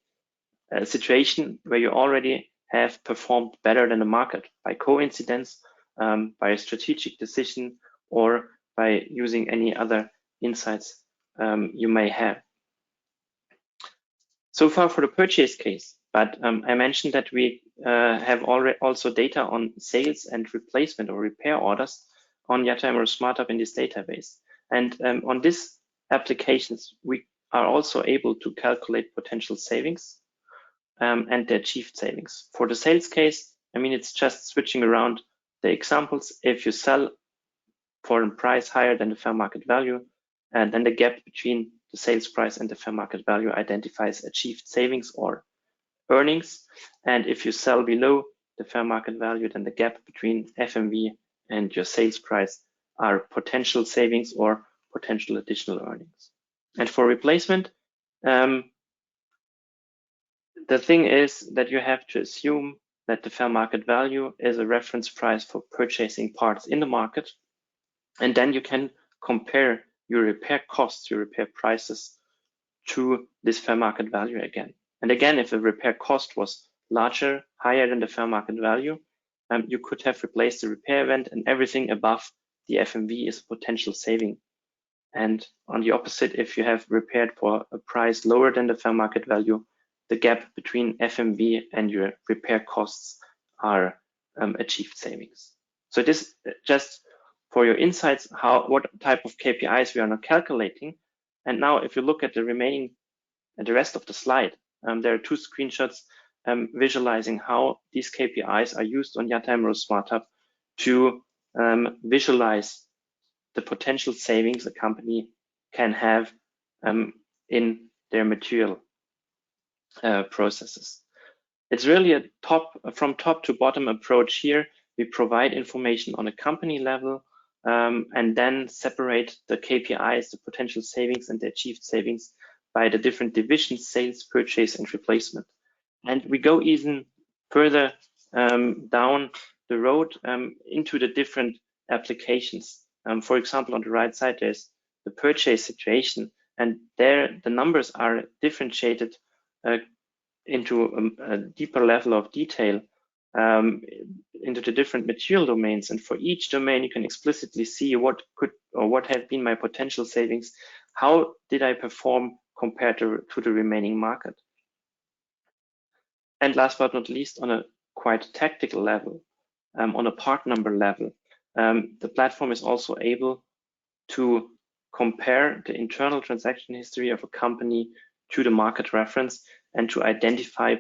a situation where you already have performed better than the market by coincidence, by a strategic decision, or by using any other insights you may have. So far for the purchase case, but I mentioned that we have already also data on sales and replacement or repair orders on IATA MRO Smart Hub in this database. And on these applications, we are also able to calculate potential savings and the achieved savings. For the sales case, I mean, it's just switching around the examples. If you sell for a price higher than the fair market value, and then the gap between the sales price and the fair market value identifies achieved savings or earnings. And if you sell below the fair market value, then the gap between FMV and your sales price are potential savings or potential additional earnings. And for replacement, the thing is that you have to assume that the fair market value is a reference price for purchasing parts in the market. And then you can compare your repair costs, your repair prices to this fair market value again. And again, if the repair cost was larger, higher than the fair market value, you could have replaced the repair event, and everything above the FMV is a potential saving. And on the opposite, if you have repaired for a price lower than the fair market value, the gap between FMV and your repair costs are achieved savings. So this just for your insights, what type of KPIs we are now calculating. And now if you look at the rest of the slide, there are two screenshots visualizing how these KPIs are used on IATA MRO Smart Hub to visualize the potential savings a company can have in their material processes. It's really a from top to bottom approach here. We provide information on a company level and then separate the KPIs, the potential savings and the achieved savings by the different divisions, sales, purchase, and replacement. And we go even further down the road into the different applications. For example, on the right side, there's the purchase situation, and there the numbers are differentiated into a deeper level of detail into the different material domains. And for each domain, you can explicitly see what have been my potential savings. How did I perform compared to the remaining market? And last but not least, on a quite tactical level, on a part number level, the platform is also able to compare the internal transaction history of a company to the market reference and to identify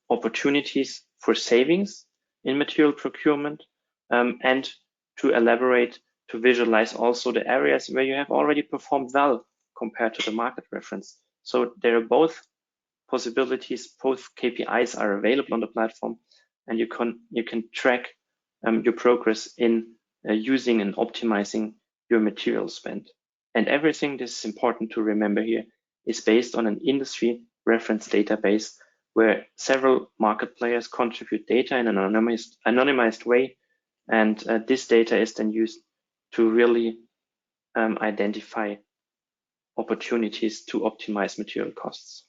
opportunities for savings in material procurement and to elaborate, to visualize also the areas where you have already performed well compared to the market reference. So there are both possibilities, both KPIs are available on the platform, and you can track your progress in using and optimizing your material spend. And everything, this is important to remember here, is based on an industry reference database where several market players contribute data in an anonymized way. And this data is then used to really identify opportunities to optimize material costs.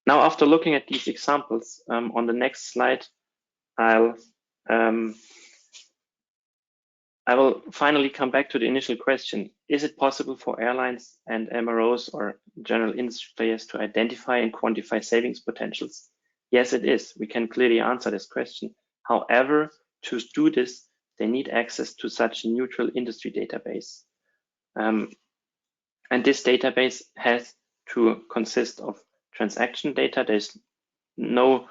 Now, after looking at these examples, on the next slide, I will finally come back to the initial question. Is it possible for airlines and MROs or general industry players to identify and quantify savings potentials? Yes, it is. We can clearly answer this question. However, to do this, they need access to such a neutral industry database. And this database has to consist of transaction data. There's no,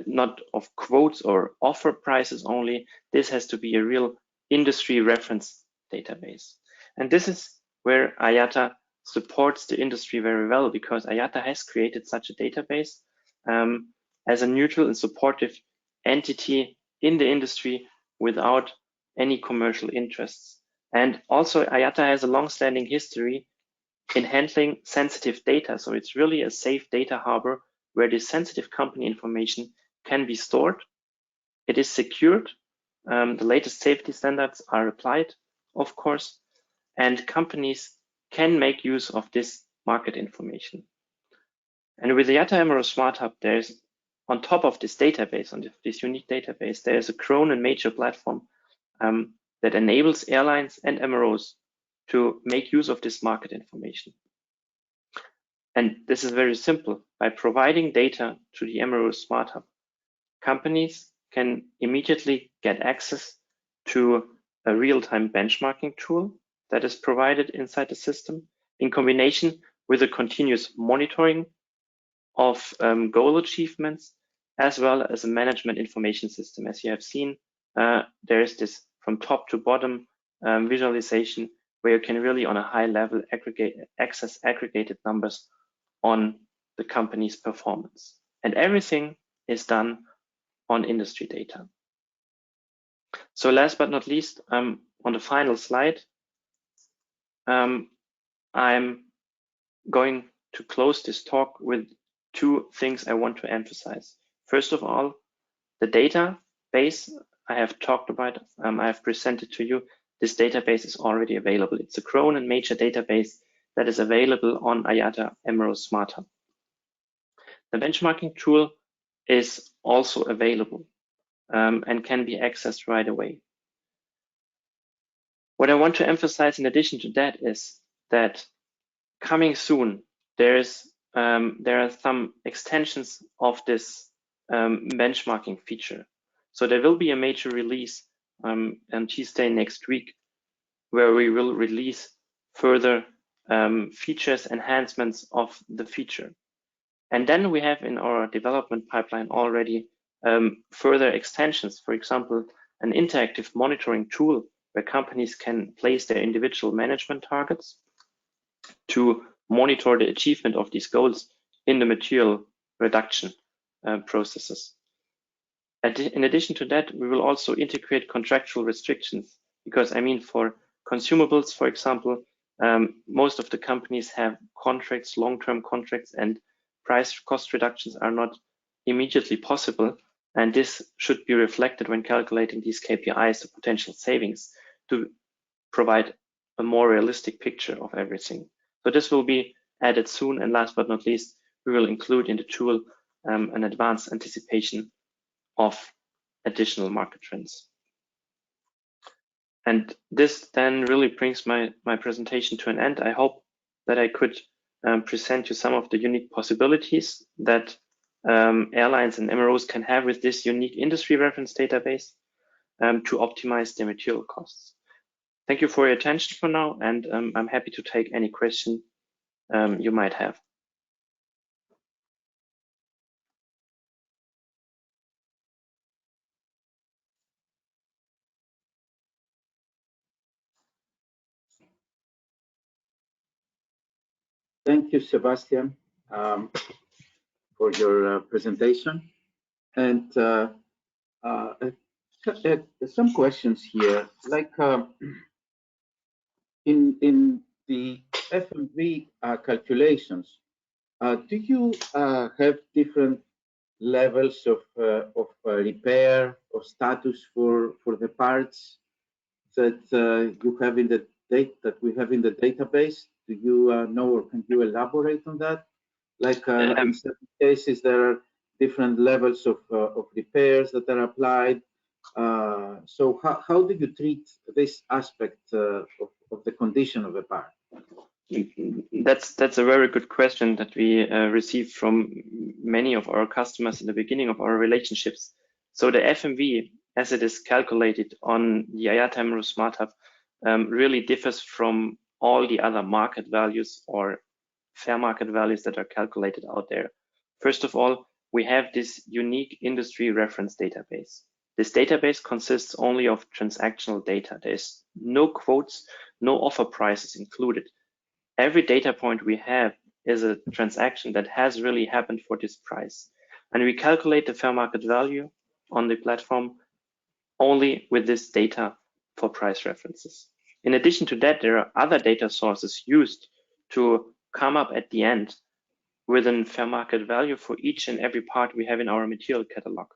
not of quotes or offer prices only. This has to be a real industry reference database. And this is where IATA supports the industry very well, because IATA has created such a database as a neutral and supportive entity in the industry without any commercial interests. And also IATA has a long-standing history in handling sensitive data. So it's really a safe data harbor where this sensitive company information can be stored. It is secured. The latest safety standards are applied, of course, and companies can make use of this market information. And with the IATA MRO Smart Hub, there's on top of this database, on this unique database, there's a grown and major platform that enables airlines and MROs to make use of this market information. And this is very simple. By providing data to the MRO Smart Hub, companies can immediately get access to a real-time benchmarking tool that is provided inside the system in combination with a continuous monitoring of goal achievements, as well as a management information system. As you have seen, there is this from top to bottom visualization where you can really on a high level access aggregated numbers on the company's performance. And everything is done on industry data. So last but not least, on on the final slide, I'm going to close this talk with two things I want to emphasize. First of all, the database I have talked about, I have presented to you. This database is already available. It's a Crown and major database that is available on IATA MRO Smart Hub. The benchmarking tool is also available and can be accessed right away. What I want to emphasize in addition to that is that coming soon, there are some extensions of this benchmarking feature. So there will be a major release on Tuesday next week, where we will release further features, enhancements of the feature. And then we have in our development pipeline already further extensions, for example, an interactive monitoring tool where companies can place their individual management targets to monitor the achievement of these goals in the material reduction processes. In addition to that, we will also integrate contractual restrictions, because I mean, for consumables, for example, most of the companies have contracts, long-term contracts, and price cost reductions are not immediately possible. And this should be reflected when calculating these KPIs, the potential savings, to provide a more realistic picture of everything. So this will be added soon. And last but not least, we will include in the tool an advanced anticipation of additional market trends. And this then really brings my presentation to an end. I hope that I could present you some of the unique possibilities that airlines and MROs can have with this unique industry reference database to optimize their material costs. Thank you for your attention for now, and I'm happy to take any question you might have. Thank you, Sebastian, for your presentation. And some questions here, like in the FMV calculations, do you have different levels of repair or status for the parts that you have in the we have in the database? Do you know, or can you elaborate on that? Like in certain cases, there are different levels of repairs that are applied. So how do you treat this aspect of the condition of a part? That's a very good question that we received from many of our customers in the beginning of our relationships. So the FMV, as it is calculated on the IATA MRO Smart Hub, really differs from all the other market values or fair market values that are calculated out there. First of all, we have this unique industry reference database. This database consists only of transactional data. There's no quotes, no offer prices included. Every data point we have is a transaction that has really happened for this price. And we calculate the fair market value on the platform only with this data for price references. In addition to that, there are other data sources used to come up at the end with a fair market value for each and every part we have in our material catalog.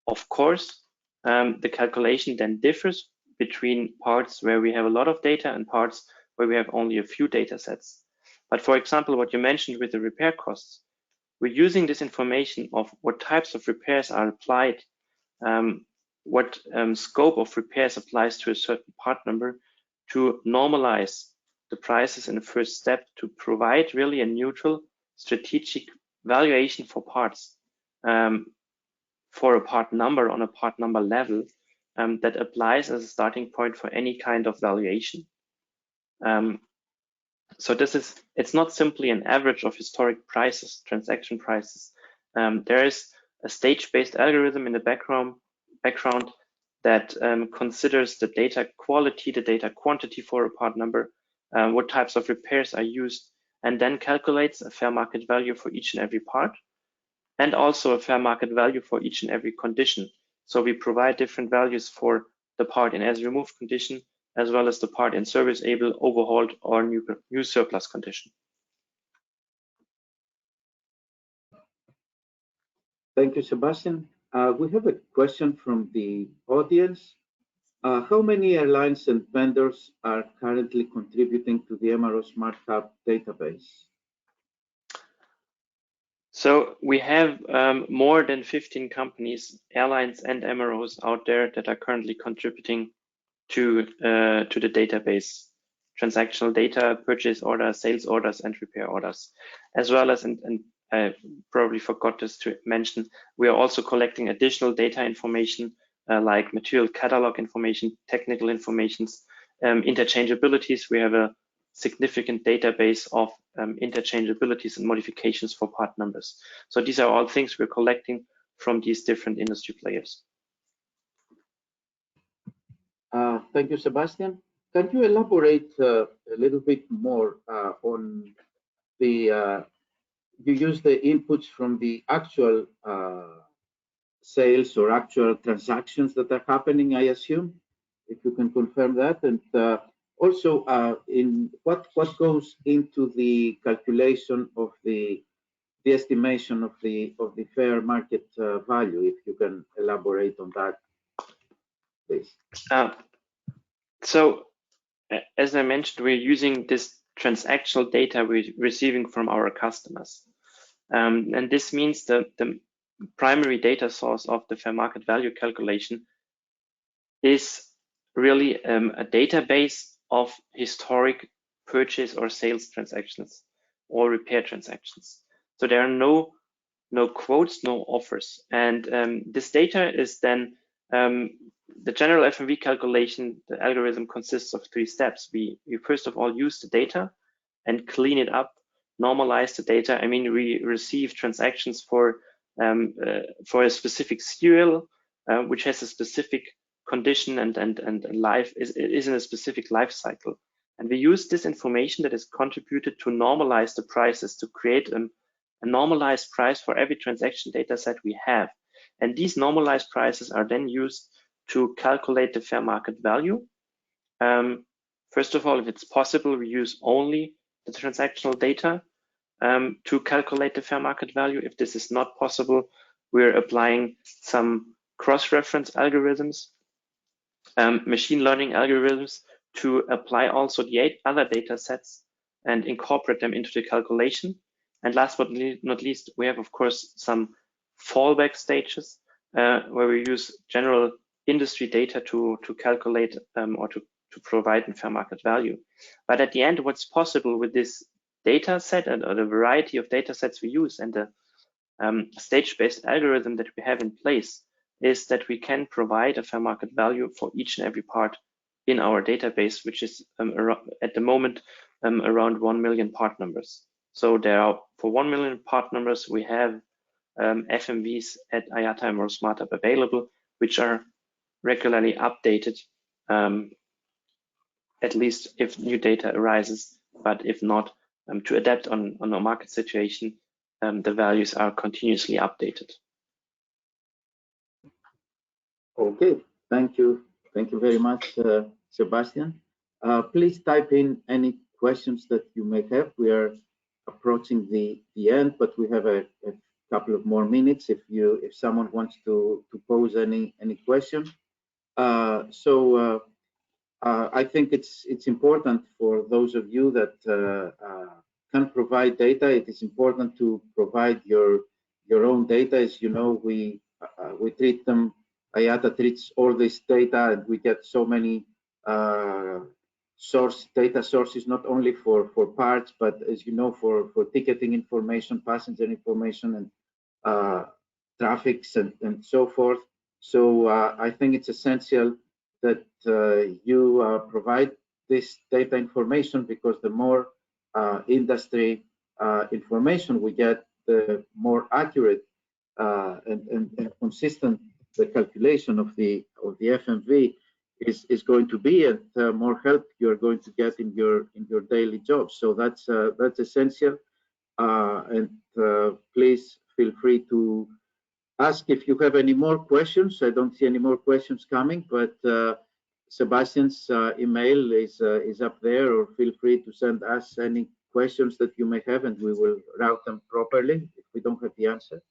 Of course, the calculation then differs between parts where we have a lot of data and parts where we have only a few data sets. But for example, what you mentioned with the repair costs, we're using this information of what types of repairs are applied, what scope of repairs applies to a certain part number, to normalize the prices in the first step, to provide really a neutral strategic valuation for parts, for a part number on a part number level that applies as a starting point for any kind of valuation. So it's not simply an average of historic prices, transaction prices. There is a stage-based algorithm in the background that considers the data quality, the data quantity for a part number, what types of repairs are used, and then calculates a fair market value for each and every part, and also a fair market value for each and every condition. So we provide different values for the part in as removed condition, as well as the part in service able, overhauled, or new surplus condition. Thank you, Sebastian. We have a question from the audience. How many airlines and vendors are currently contributing to the MRO Smart Hub database? So we have more than 15 companies, airlines and MROs out there that are currently contributing to the database, transactional data, purchase orders, sales orders, and repair orders, as well as, and I probably forgot this to mention, we are also collecting additional data information like material catalog information, technical informations, interchangeabilities. We have a significant database of interchangeabilities and modifications for part numbers. So these are all things we're collecting from these different industry players. Thank you, Sebastian. Can you elaborate a little bit more on the, you use the inputs from the actual sales or actual transactions that are happening, I assume, if you can confirm that, and also in what goes into the calculation of the estimation of the fair market value, if you can elaborate on that, please. So as I mentioned, we're using this transactional data we're receiving from our customers, and this means that the primary data source of the fair market value calculation is really a database of historic purchase or sales transactions or repair transactions. So there are no quotes, no offers, and this data is then the general FMV calculation. The algorithm consists of 3 steps. We first of all use the data and clean it up, normalize the data. I mean, we receive transactions for a specific serial, which has a specific condition and life is in a specific life cycle. And we use this information that is contributed to normalize the prices, to create a normalized price for every transaction data set we have. And these normalized prices are then used to calculate the fair market value. First of all, if it's possible, we use only the transactional data to calculate the fair market value. If this is not possible, we're applying some cross-reference algorithms, machine learning algorithms, to apply also the 8 other data sets and incorporate them into the calculation. And last but not least, we have, of course, some fallback stages where we use general industry data to calculate or to provide a fair market value. But at the end, what's possible with this data set and the variety of data sets we use and the stage-based algorithm that we have in place is that we can provide a fair market value for each and every part in our database, which is at the moment around 1 million part numbers. So there are, for 1 million part numbers, we have FMVs at IATA MRO Smart Hub available, which are regularly updated, at least if new data arises, but if not, to adapt on a market situation, the values are continuously updated. Okay, thank you. Thank you very much, Sebastian. Please type in any questions that you may have. We are approaching the end, but we have a couple of more minutes if someone wants to pose any question. I think it's important for those of you that can provide data. It is important to provide your own data. As you know, we treat them. IATA treats all this data, and we get so many data sources, not only for parts, but as you know, for ticketing information, passenger information, and traffics and so forth. So I think it's essential that you provide this data information, because the more industry information we get, the more accurate and consistent the calculation of the FMV is going to be, and more help you're going to get in your daily job. So that's essential. And please feel free to ask if you have any more questions. I don't see any more questions coming, but Sebastian's email is up there, or feel free to send us any questions that you may have, and we will route them properly if we don't have the answer.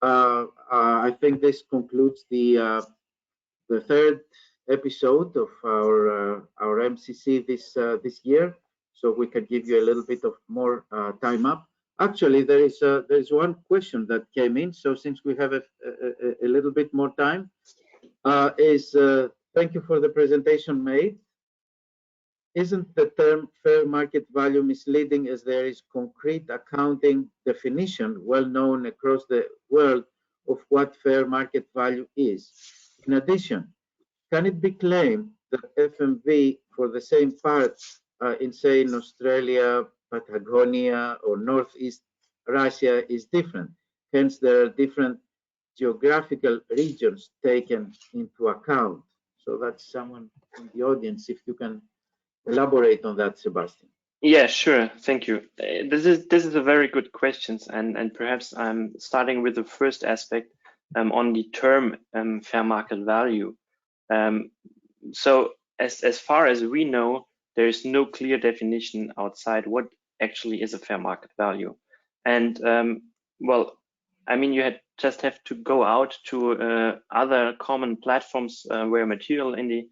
I think this concludes the third episode of our MCC this year, so we can give you a little bit of more time up. Actually, there is one question that came in, so since we have a little bit more time, thank you for the presentation made. Isn't the term fair market value misleading, as there is concrete accounting definition well known across the world of what fair market value is? In addition, can it be claimed that FMV for the same parts in, say, in Australia, Patagonia, or Northeast Russia is different? Hence, there are different geographical regions taken into account. So that's someone in the audience, if you can elaborate on that, Sebastian. Yeah, sure. Thank you. This is a very good question, and perhaps I'm starting with the first aspect on the term fair market value. So as far as we know, there is no clear definition outside what actually is a fair market value. And well, I mean, you just have to go out to other common platforms where material in the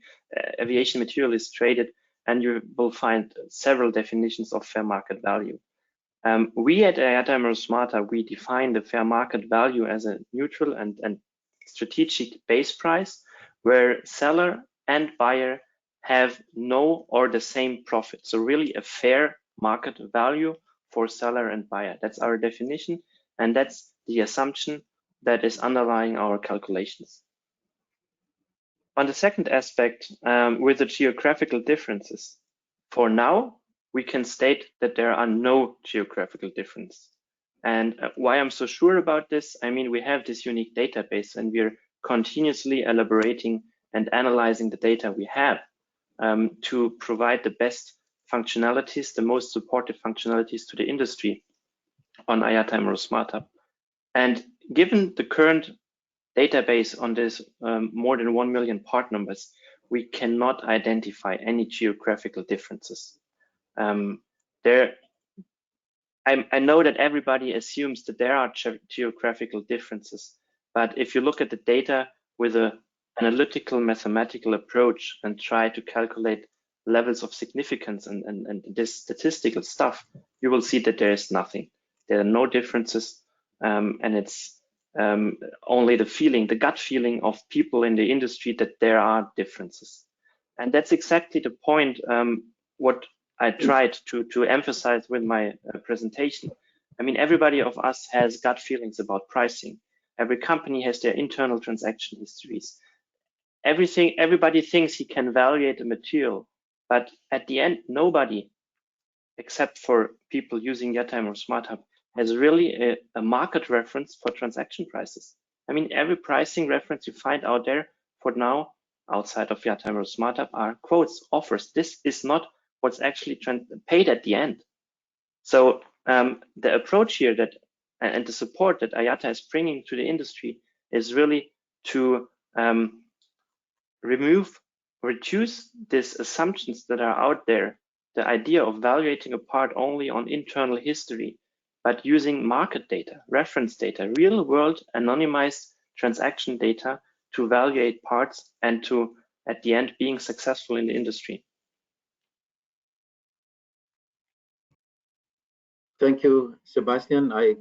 aviation material is traded, and you will find several definitions of fair market value. We at IATA MRO SMARTA, we define the fair market value as a neutral and strategic base price where seller and buyer have no or the same profit. So really a fair market value for seller and buyer. That's our definition, and that's the assumption that is underlying our calculations. On the second aspect, with the geographical differences, for now, we can state that there are no geographical differences. And why I'm so sure about this, I mean, we have this unique database, and we're continuously elaborating and analyzing the data we have to provide the best functionalities, the most supportive functionalities to the industry on IATA MRO SMARTA. And given the current database on this more than 1 million part numbers, we cannot identify any geographical differences. I know that everybody assumes that there are geographical differences, but if you look at the data with an analytical mathematical approach and try to calculate levels of significance and this statistical stuff, you will see that there is nothing. There are no differences, and it's only the feeling, the gut feeling of people in the industry that there are differences. And that's exactly the point what I tried to emphasize with my presentation. I mean, everybody of us has gut feelings about pricing. Every company has their internal transaction histories. Everybody thinks he can evaluate a material, but at the end, nobody, except for people using IATA MRO SMARTA, has really a market reference for transaction prices. I mean, every pricing reference you find out there for now, outside of IATA MRO SMARTA, are quotes, offers. This is not what's actually paid at the end. So the approach here that and the support that IATA is bringing to the industry is really to reduce these assumptions that are out there, the idea of evaluating a part only on internal history, but using market data, reference data, real world anonymized transaction data to evaluate parts and to, at the end, being successful in the industry. Thank you, Sebastian. I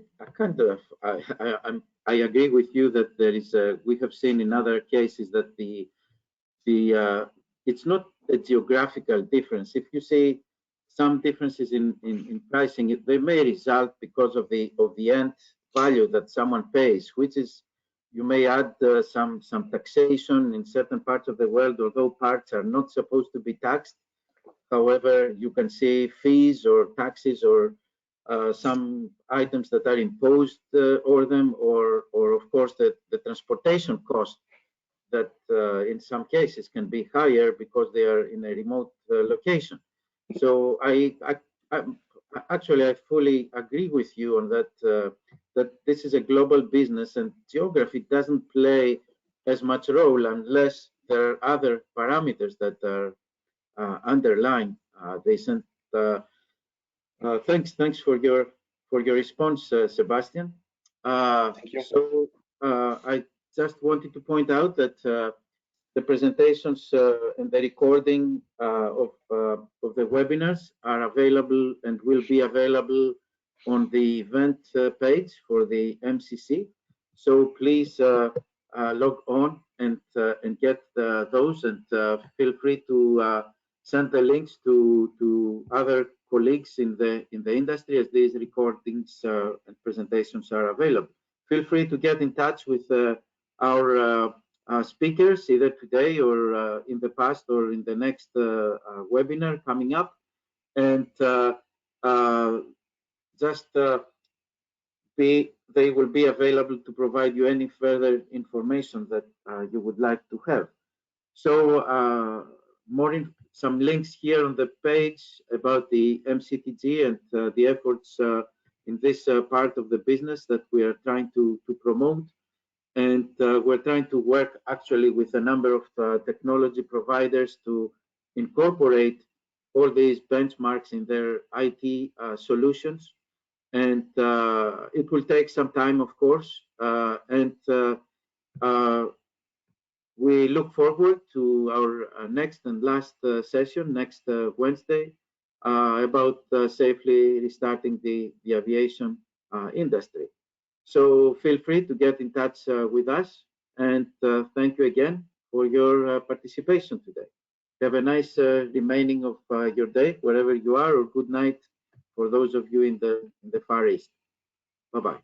agree with you that there is we have seen in other cases that it's not a geographical difference. If you see some differences in pricing, they may result because of the end value that someone pays, which is, you may add some taxation in certain parts of the world, although parts are not supposed to be taxed. However, you can see fees or taxes or some items that are imposed over them, or of course the transportation cost that in some cases can be higher because they are in a remote location. So I actually fully agree with you on that, that this is a global business and geography doesn't play as much role unless there are other parameters that are underlined. Thanks for your response, Sebastian. Thank you. So I just wanted to point out that the presentations and the recording of the webinars are available and will be available on the event page for the MCC. So please log on and get those, and feel free to send the links to other colleagues in the industry as these recordings and presentations are available. Feel free to get in touch with our speakers either today or in the past or in the next webinar coming up, and they will be available to provide you any further information that you would like to have. So some links here on the page about the MCTG and the efforts in this part of the business that we are trying to promote. And we're trying to work actually with a number of technology providers to incorporate all these benchmarks in their IT solutions. And it will take some time, of course, and we look forward to our next and last session next Wednesday about safely restarting the aviation industry. So feel free to get in touch with us, and thank you again for your participation today. Have a nice remaining of your day wherever you are, or good night for those of you in the Far East. Bye-bye.